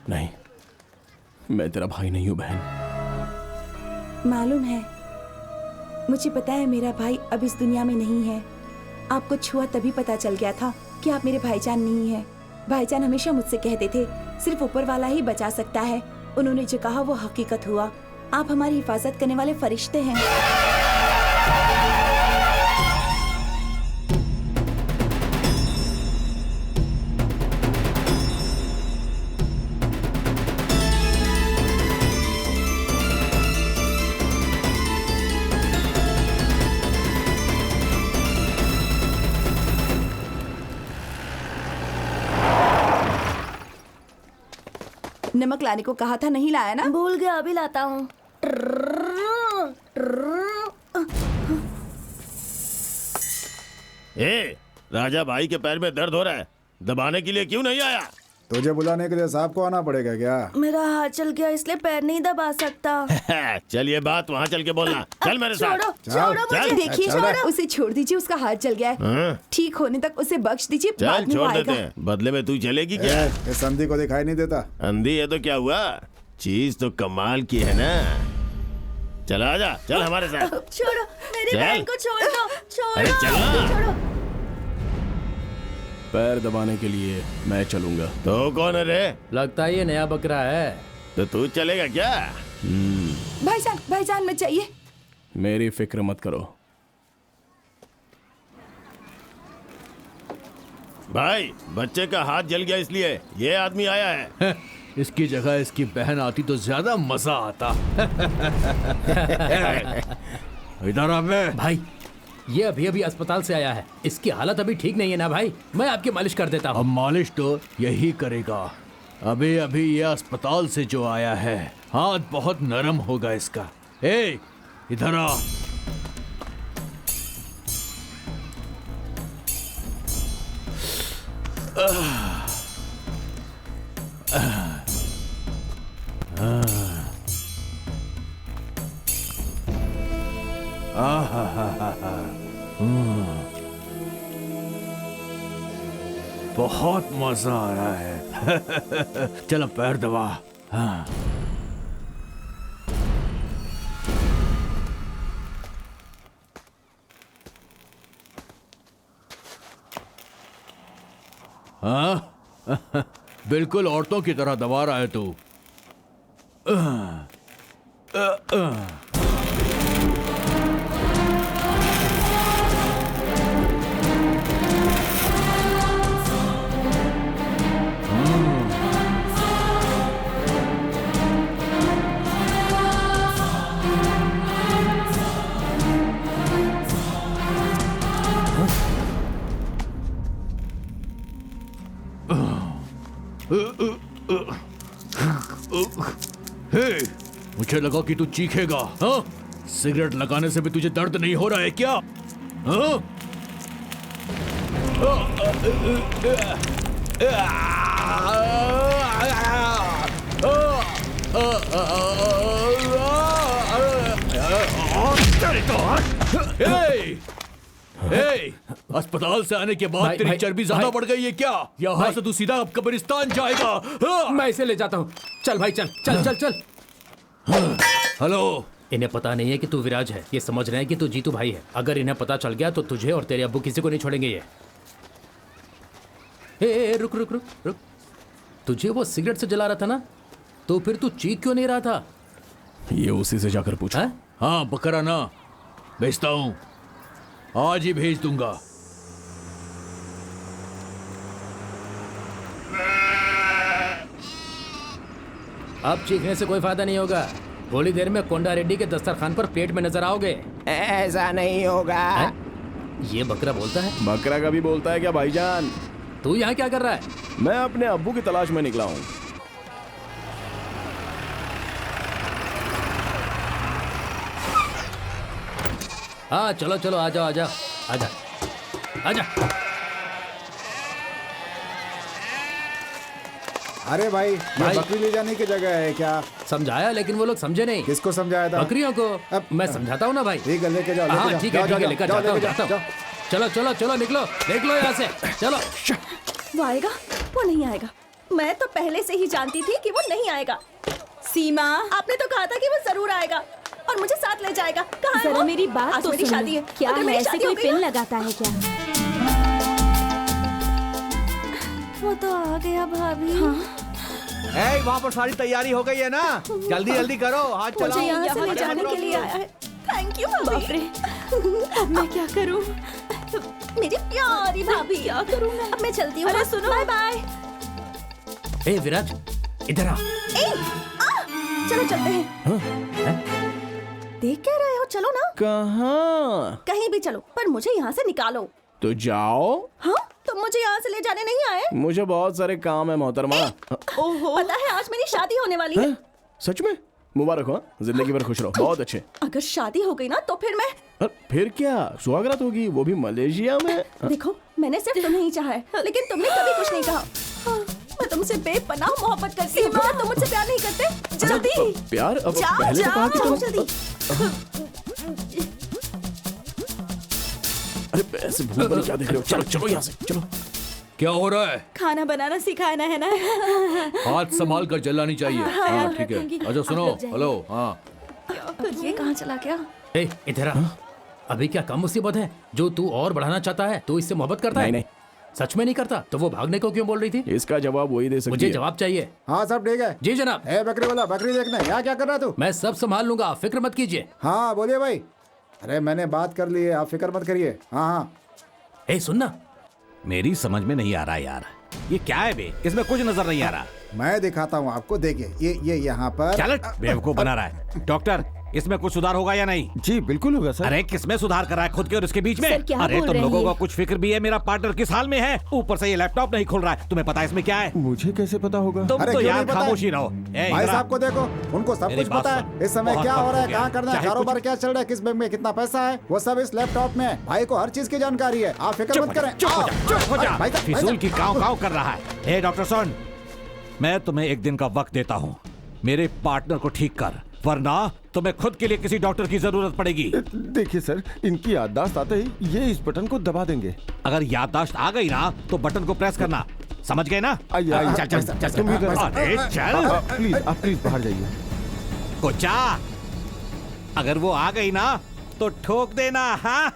नहीं, मैं तेरा भाई नहीं हूं बहन। मालूम है, मुझे पता है मेरा भाई अब इस दुनिया में नहीं है। आपको छुआ तभी पता चल गया था कि आप मेरे भाईजान नहीं है। भाईजान हमेशा मुझसे कहते थे सिर्फ ऊपर वाला ही बचा सकता है। उन्होंने जो कहा वो हकीकत हुआ। आप हमारी हिफाजत करने वाले फरिश्ते हैं। नमक लाने को कहा था, नहीं लाया ना? भूल गया, अभी लाता हूँ। राजा भाई के पैर में दर्द हो रहा है, दबाने के लिए क्यों नहीं आया? तुझे बुलाने के लिए साहब को आना पड़ेगा क्या? मेरा हाथ चल गया इसलिए पैर नहीं दबा सकता। चल ये बात वहाँ चल के बोलना। चल मेरे साथ। छोड़ो मुझे। देखिए, उसे छोड़ दीजिए, उसका हाथ जल गया है। ठीक होने तक उसे बख्श दीजिए, चल बाद में वो छोड़ देते आएगा। हैं। बदले में तू चलेगी क्या? इस संधि को दिखाई नहीं देता। अंधी है तो क्या हुआ, चीज तो कमाल की है ना। चल आजा, चल हमारे साथ। छोड़ो मेरी चल। बहन को, छोड़ दो। अरे चल ना। छोड़ो। पैर दबाने के लिए मैं चलूंगा। तो कौन है रे? लगता है ये नया बकरा है। तो तू चलेगा क्या? भाईजान, मैं चाहिए। मेरी फिक्र मत करो। भाई, बच्चे का हाथ जल गया इसलिए ये आदमी आया है। इसकी जगह इसकी बहन आती तो ज्यादा मजा आता। इधर आ बे। भाई, ये अभी अभी अस्पताल से आया है, इसकी हालत अभी ठीक नहीं है ना भाई। मैं आपकी मालिश कर देता हूँ। अब मालिश तो यही करेगा। अभी अभी ये अस्पताल से जो आया है, हाथ बहुत नरम होगा इसका। ए, इधर आ। बहुत मजा आ रहा है। चलो पैर दबा। हाँ। हाँ? बिल्कुल औरतों की तरह दबा रहा है तू। हे, मुझे लगा कि तू चीखेगा। हाँ? सिगरेट लगाने से भी तुझे दर्द नहीं हो रहा है क्या? हाँ? अस्पताल से आने के बाद तेरी चर्बी ज्यादा बढ़ गई है क्या? यहाँ से तू सीधा अब कब्रिस्तान जाएगा। हाँ? मैं इसे ले जाता हूँ। चल भाई, चल चल चल चल। हेलो, इन्हें पता नहीं है कि तू विराज है। ये समझ रहे हैं कि तू जीतू भाई है। अगर इन्हें पता चल गया तो तुझे और तेरे अब्बू किसी को नहीं छोड़ेंगे ये। ए, रुक रुक रुक रुक। तुझे वो सिगरेट से जला रहा था ना, तो फिर तू चीख क्यों नहीं रहा था? ये उसी से जाकर पूछा। हाँ बकरा ना, भेजता हूँ, आज ही भेज दूंगा। अब चीखने से कोई फायदा नहीं होगा। थोड़ी देर में कोंडा रेड्डी के दस्तरखान पर प्लेट में नजर आओगे। ऐसा नहीं होगा। ये बकरा बोलता है? बकरा कभी बोलता है क्या भाईजान? तू यहाँ क्या कर रहा है? मैं अपने अब्बू की तलाश में निकला हूँ। हाँ चलो चलो, आ जाओ आ जाओ, आजा आजा। अरे भाई, ये बकरी ले जाने की जगह है क्या? समझाया लेकिन वो लोग समझे नहीं। किसको समझाया था? बकरियों को। मैं समझाता हूँ ना भाई। ठीक है, लेके जाओ। हाँ ठीक है, लेकर जाता हूँ। चलो चलो चलो, निकलो निकलो यहाँ से, चलो। वो आएगा? वो नहीं आएगा। मैं तो पहले से ही जानती थी कि वो नहीं आएगा। सीमा, आपने तो कहा था कि वो जरूर आएगा और मुझे साथ ले जाएगा। कहाँ है जरा वो? मेरी बात आज तो मेरी सुनो। शादी है। क्या अगर है, मेरी ऐसे शादी कोई हो गई पिन ना- लगाता है क्या? वो तो आ गया भाभी। ए, वहाँ पर सारी तैयारी हो गई है ना? जल्दी जल्दी करो, हाथ मुझे चलाओ। यहाँ से ले यहाँ जाने के लिए आया है। थैंक यू बाप भाभी। रे, अब मैं क्या करूं? मेरी प्यारी भाभी। क्या करूं मैं? अब मैं चलती हूँ। अरे सुनो। Bye bye. ए विराज, इधर आ। चलो चलते हैं। देख क्या रहे हो? चलो ना, कहाँ? कहीं भी चलो, पर मुझे यहाँ से निकालो। तो जाओ। हाँ, तुम मुझे यहाँ से ले जाने नहीं आए। मुझे बहुत सारे काम है मोहतरमा। ओहो, पता है आज मेरी शादी होने वाली है। हैं? सच में? मुबारक हो। जिंदगी भर खुश रहो। बहुत अच्छे। अगर शादी हो गई ना तो फिर मैं फिर क्या सुहागरात होगी, वो भी मलेशिया में। देखो, मैंने सिर्फ तुम्हें ही चाहा है, लेकिन तुमने कभी कुछ नहीं कहा। हाँ, मैं तुमसे बेपनाह मोहब्बत करती हूँ। क्या तुम मुझसे प्यार नहीं करते? जल्दी प्यार अब जाओ पहले तो कहा कि जाओ तुम। जल्दी। अरे ऐसे भूल भूल क्या देख रहे हो? चलो चलो यहाँ से चलो। क्या हो रहा है? खाना बनाना सिखाना है ना? हाथ संभाल कर चलानी चाहिए। हाँ ठीक है। अच्छा सुनो, आप लोग जाइए। हेलो। हाँ ये कहाँ चला गया? ए इधर आ। अभी क्या कम मुसीबत है जो तू और बढ़ाना चाहता है? तू इससे मोहब्बत करता है? नहीं, सच में नहीं करता तो वो भागने को क्यों बोल रही थी? इसका जवाब वही दे सकती मुझे है। जवाब चाहिए। हाँ सब ठीक है। जी जनाब, ए बकरी वाला, बकरी देखना है। यहाँ क्या कर रहा है तू? मैं सब संभाल लूंगा, फिक्र मत कीजिए। हाँ बोलिए भाई। अरे मैंने बात कर ली है, आप फिक्र मत करिए। हाँ हाँ। ए सुनना, मेरी समझ में नहीं आ रहा यार, ये क्या है बे? इसमें कुछ नजर नहीं आ रहा। मैं दिखाता हूँ आपको, देखिए ये यहाँ पर। चल बेवकूफ बना रहा है। डॉक्टर, इसमें कुछ सुधार होगा या नहीं? जी बिल्कुल होगा सर। अरे किसमें सुधार कर रहा है, खुद के और इसके बीच में? सर, क्या अरे बोल तुम रहे हैं लोगों ये? को कुछ फिक्र भी है? मेरा पार्टनर किस हाल में है, ऊपर से ये लैपटॉप नहीं खुल रहा है। तुम्हें पता है इसमें क्या है? मुझे कैसे पता होगा? तुम अरे तो क्यों यार नहीं पता है? खामोशी रहो। ए, भाई इधर आ। साहब को देखो, उनको सब मेरी कुछ बात पता सुन। है इस समय बहुत क्या वक्त हो रहा हो है, गया। कहाँ करना है, चाहे कारोबार कुछ- क्या चल रहा है, किस बैंक में कितना पैसा है, वो सब इस लैपटॉप में है। भाई को हर चीज की जानकारी है, आप फिक्र मत करें। चुप हो जा, चुप हो जा। भाई साहब, फिजूल की काव काव कर रहा है। ए डॉक्टर सुन, मैं तुम्हें एक दिन का वक्त देता हूँ, मेरे पार्टनर को ठीक कर, वरना तुम्हें खुद के लिए किसी डॉक्टर की जरूरत पड़ेगी। देखिए सर, इनकी याददाश्त आते ही ये इस बटन को दबा देंगे। अगर याददाश्त आ गई ना तो बटन को प्रेस करना, समझ गए ना? आइए आइए। चल चल चल तुम भी चल। कर। अरे चल प्लीज आप प्लीज बाहर जाइए। कोचा, अगर वो आ गई ना तो ठोक देना। हाँ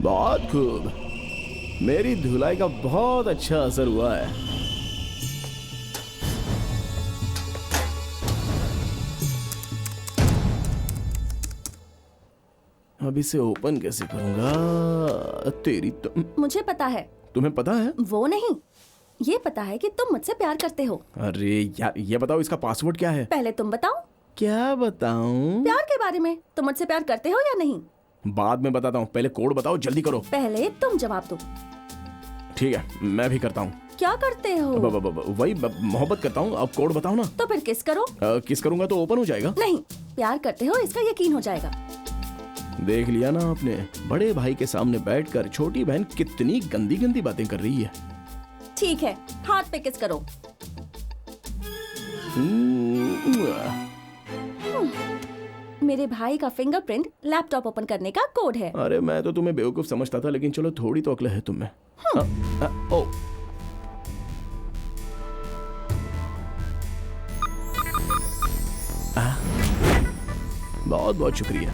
बहुत खूब। मेरी धुलाई का बहुत अच्छा असर हुआ है। अब इसे ओपन कैसे करूंगा? तेरी तो मुझे पता है। तुम्हें पता है? वो नहीं, ये पता है कि तुम मुझसे प्यार करते हो। अरे यार ये बताओ इसका पासवर्ड क्या है? पहले तुम बताओ क्या बताऊं? प्यार के बारे में। तुम मुझसे प्यार करते हो या नहीं? बाद में बताता हूँ, पहले कोड बताओ, जल्दी करो। पहले तुम जवाब दो। ठीक है, मैं भी करता हूँ। क्या करते हो? वही मोहब्बत करता हूँ। अब कोड बताओ ना। तो फिर किस करो? किस करूंगा तो ओपन हो जाएगा। नहीं, प्यार करते हो इसका यकीन हो जाएगा। देख लिया ना आपने, बड़े भाई के सामने बैठकर छोटी बहन कितनी गंदी गंदी बातें कर रही है। ठीक है, हाथ पे किस करो। मेरे भाई का फिंगरप्रिंट लैपटॉप ओपन करने का कोड है। अरे मैं तो तुम्हें बेवकूफ समझता था, लेकिन चलो थोड़ी तो अक्ल है तुम में। ओ बहुत बहुत शुक्रिया।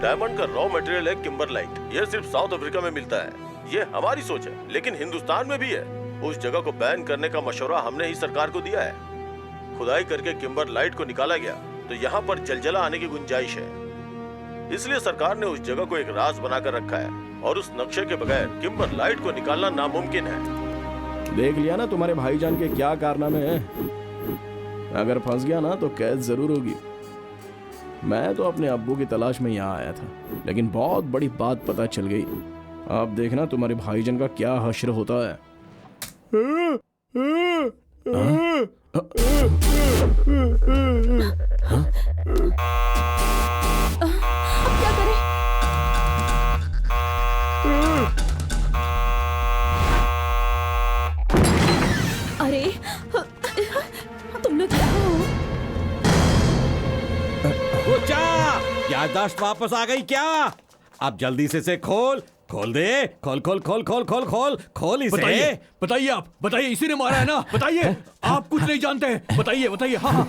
डायमंड का रॉ मटेरियल है किम्बरलाइट। ये सिर्फ साउथ अफ्रीका में मिलता है। ये हमारी सोच है, लेकिन हिंदुस्तान में भी है। उस जगह को बैन करने का मशवरा हमने ही सरकार को दिया है। खुदाई करके किम्बरलाइट को निकाला गया तो यहाँ पर जलजला आने की गुंजाइश है। इसलिए सरकार ने उस जगह को एक राज बनाकर रखा है और उस नक्शे के बगैर किम्बरलाइट को निकालना नामुमकिन है। देख लिया ना तुम्हारे भाईजान के क्या कारनामे हैं। अगर फंस गया ना तो कैद जरूर होगी। मैं तो अपने अब्बू की तलाश में यहाँ आया था, लेकिन बहुत बड़ी बात पता चल गई। अब देखना तुम्हारे भाईजान का क्या हश्र होता है। हाँ? याददाश्त वापस आ गई क्या? अब जल्दी से इसे खोल दे। खोल खोल खोल खोल खोल खोल खोल इसे। बताइए बताइए, आप बताइए, इसी ने मारा है ना? बताइए, आप कुछ नहीं जानते हैं। बताइए बताइए। हाँ हाँ।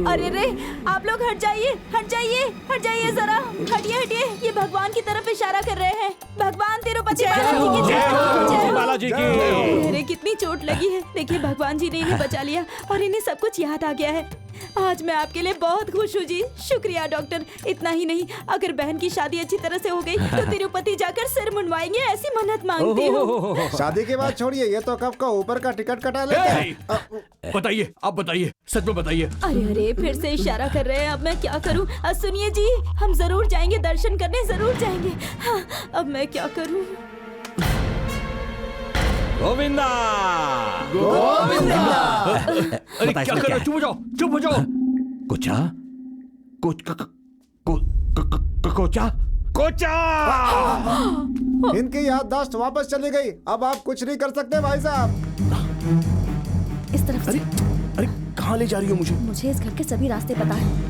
अरे रे, आप लोग हट जाइए, हट जाइए, हट जाइए जरा, हटिए हटिए। ये भगवान की तरफ इशारा कर रहे हैं। भगवान तिरुपति बालाजी की जय हो, जय हो। बालाजी की। अरे कितनी चोट लगी है। देखिए भगवान जी ने इन्हें बचा लिया और इन्हें सब कुछ याद आ गया है। आज मैं आपके लिए बहुत खुश हूँ जी। शुक्रिया डॉक्टर। इतना ही नहीं, अगर बहन की शादी अच्छी तरह से हो गई तो तिरुपति जाकर सिर मुंडवाएंगे, ऐसी मन्नत मांगती हूँ। शादी के बाद छोड़िए, ये तो कब का ऊपर का टिकट कटा लेते हैं। बताइए, आप बताइए, सच में बताइए। अरे अरे, फिर से इशारा कर रहे हैं। अब मैं क्या करूं? सुनिए जी, हम जरूर जाएंगे, दर्शन करने जरूर जाएंगे। हाँ, अब मैं क्या करूं? गोविंदा अरे क्या कर रहे हो? चुप हो जाओ, चुप हो जाओ। कोचा कोचा कोचा। इनकी याददाश्त वापस चली गई। अब आप कुछ नहीं कर सकते भाई साहब। इस तरफ से। अरे कहाँ ले जा रही हो मुझे? मुझे इस घर के सभी रास्ते पता है।